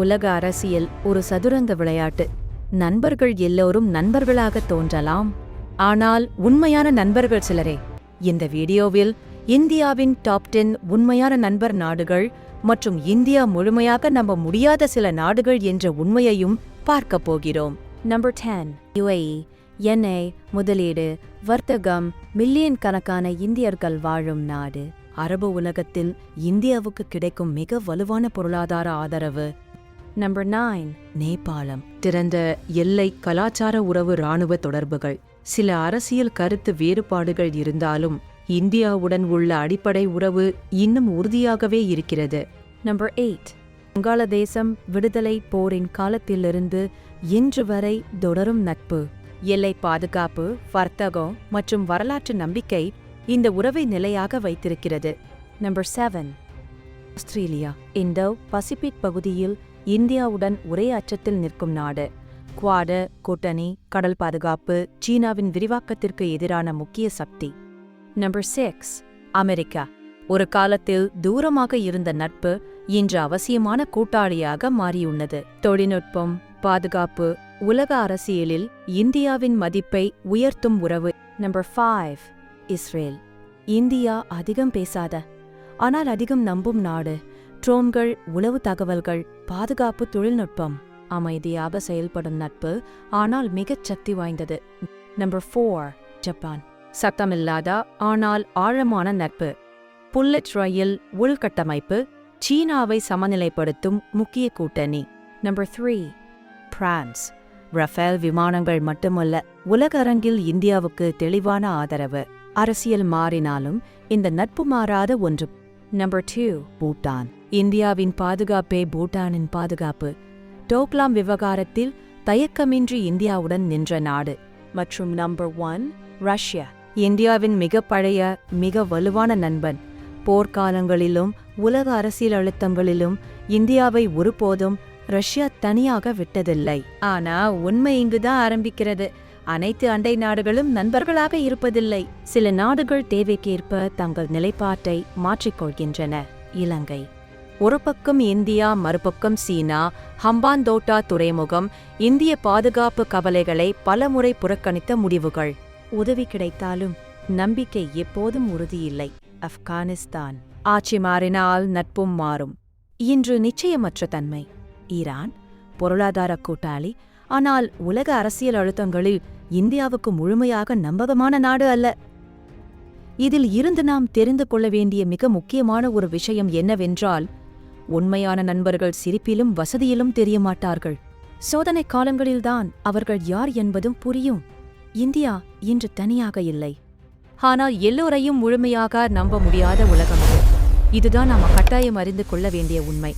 உலக அரசியல் ஒரு சதுரங்க விளையாட்டு. நண்பர்கள் எல்லோரும் நண்பர்களாக தோன்றலாம், ஆனால் உண்மையான நண்பர்கள் சிலரே. இந்த வீடியோவில் இந்தியாவின் டாப் 10 உண்மையான நண்பர் நாடுகள் மற்றும் இந்தியா முழுமையாக நம்ப முடியாத சில நாடுகள் என்ற உண்மையையும் பார்க்கப் போகிறோம். Number 10 UAE. எண்ணெய், முதலீடு, வர்த்தகம், மில்லியன் கணக்கான இந்தியர்கள் வாழும் நாடு. அரபு உலகத்தில் இந்தியாவுக்கு கிடைக்கும் மிக வலுவான பொருளாதார ஆதரவு. நம்பர் 9 நேபாளம். திறந்த எல்லை, கலாச்சார உறவு, இராணுவ தொடர்புகள். சில அரசியல் கருத்து வேறுபாடுகள் இருந்தாலும் இந்தியாவுடன் உள்ள அடிப்படை உறவு இன்னும் உறுதியாகவே இருக்கிறது. நம்பர் 8 வங்காளதேசம். விடுதலை போரின் காலத்திலிருந்து இன்று வரை தொடரும் நட்பு, எல்லை பாதுகாப்பு, வர்த்தகம் மற்றும் வரலாற்று நம்பிக்கை இந்த உறவை நிலையாக வைத்திருக்கிறது. Number 7 Australia. இந்தோ பசிபிக் பகுதியில் இந்தியாவுடன் ஒரே அச்சத்தில் நிற்கும் நாடு. குவாட் கூட்டணி, கடல் பாதுகாப்பு, சீனாவின் விரிவாக்கத்திற்கு எதிரான முக்கிய சக்தி. Number 6 America. ஒரு காலத்தில் தூரமாக இருந்த நட்பு இன்று அவசியமான கூட்டாளியாக மாறியுள்ளது. தொழில்நுட்பம், பாதுகாப்பு, உலக அரசியலில் இந்தியாவின் மதிப்பை உயர்த்தும் உறவு. Number 5 Israel. இந்தியா அதிகம் பேசாத ஆனால் அதிகம் நம்பும் நாடு. ட்ரோன்கள், உளவு தகவல்கள், பாதுகாப்பு தொழில்நுட்பம். அமைதியாக செயல்படும் நட்பு, ஆனால் மிகச் சக்தி வாய்ந்தது. Number 4 Japan. சத்தமில்லாத ஆனால் ஆழமான நட்பு. புல்லட் ரயில், உள்கட்டமைப்பு, சீனாவை சமநிலைப்படுத்தும் முக்கிய கூட்டணி. Number 3 France. ரஃபேல் விமானங்கள் மட்டுமல்ல, உலக அரங்கில் இந்தியாவுக்கு தெளிவான ஆதரவு. அரசியல் மாறினாலும் இந்த நட்பு மாறாத ஒன்று. நம்பர் 2 பூட்டான். இந்தியாவின் பாதுகாப்பே பூட்டானின் பாதுகாப்பு. டோக்லாம் விவகாரத்தில் தயக்கமின்றி இந்தியாவுடன் நின்ற நாடு. மற்றும் நம்பர் 1 ரஷ்யா. இந்தியாவின் மிக பழைய, மிக வலுவான நண்பன். போர்க்காலங்களிலும் உலக அரசியல் அழுத்தங்களிலும் இந்தியாவை ஒருபோதும் ரஷ்யா தனியாக விட்டதில்லை. ஆனா உண்மை இங்குதான் ஆரம்பிக்கிறது. அனைத்து அண்டை நாடுகளும் நண்பர்களாக இருப்பதில்லை. சில நாடுகள் தேவைக்கேற்ப தங்கள் நிலைப்பாட்டை மாற்றிக்கொள்கின்றன. இலங்கை. ஒரு பக்கம் இந்தியா, மறுபக்கம் சீனா. ஹம்பாந்தோட்டா துறைமுகம், இந்திய பாதுகாப்பு கவலைகளை பலமுறை புறக்கணித்த முடிவுகள். உதவி கிடைத்தாலும் நம்பிக்கை எப்போதும் உறுதியில்லை. ஆப்கானிஸ்தான். ஆட்சி மாறினால் நட்பும் மாறும். இன்று நிச்சயமற்ற தன்மை. ஈரான். பொருளாதார கூட்டாளி, ஆனால் உலக அரசியல் அழுத்தங்களில் இந்தியாவுக்கு முழுமையாக நம்பகமான நாடு அல்ல. இதில் இருந்து நாம் தெரிந்து கொள்ள வேண்டிய மிக முக்கியமான ஒரு விஷயம் என்னவென்றால், உண்மையான நண்பர்கள் சிரிப்பிலும் வசதியிலும் தெரியமாட்டார்கள். சோதனை காலங்களில்தான் அவர்கள் யார் என்பதும் புரியும். இந்தியா இன்று தனியாக இல்லை, ஆனால் எல்லோரையும் முழுமையாக நம்ப முடியாத உலகம். இதுதான் நாம் கட்டாயம் அறிந்து கொள்ள வேண்டிய உண்மை.